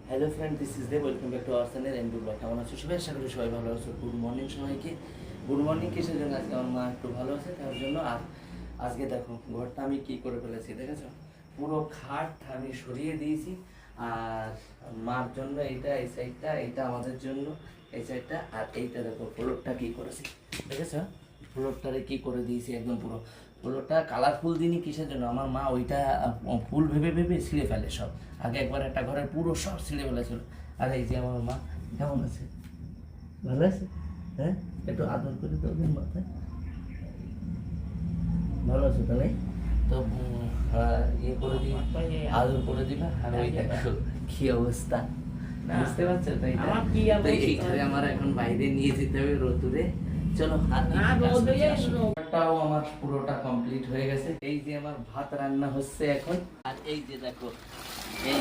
Hello friend, this is the welcome back to our channel and vlog. কেমন আছো সবাই? আশা করি সবাই ভালো আছো। গুড মর্নিং সবাইকে। গুড মর্নিং কিসের জন্য? আজকে আমার মা একটু ভালো আছে তার জন্য। আর আজকে দেখো ঘরটা আমি কি করে ফেলেছি দেখেছো? পুরো খাট আমি সরিয়ে দিয়েছি। আর মার জন্য এইটা, এই সাইডটা, এইটা আমাদের জন্য এই সাইডটা, আর এইটা দেখো ফ্লোরটা কি করেছি দেখেছো? ফ্লোরটারে কি করে দিয়েছি একদম পুরো। ফ্লোরটা কালারফুল দিনই কিসের জন্য? আমার মা ওইটা ফুল ভেবে ভেবে ছিঁড়ে ফেলে সব। আগে একবার একটা ঘরের পুরো সব ছিঁড়ে ফেলেছিল। আর এই যে আমার মা কেমন আছে? ভালো আছে? হ্যাঁ, একটু আদর করে তো ওদের মাথায়। ভালো আছো তাহলে? তো ইয়ে করে দিই, আদর করে দিবা। আর ওই দেখো কি অবস্থা, বুঝতে পারছো? তো এইখানে আমার এখন বাইরে নিয়ে যেতে হবে রোদুরে। চলো হাতটাও আমার পুরোটা কমপ্লিট হয়ে গেছে। এই যে আমার ভাত রান্না হচ্ছে এখন। আর এই যে দেখো, এই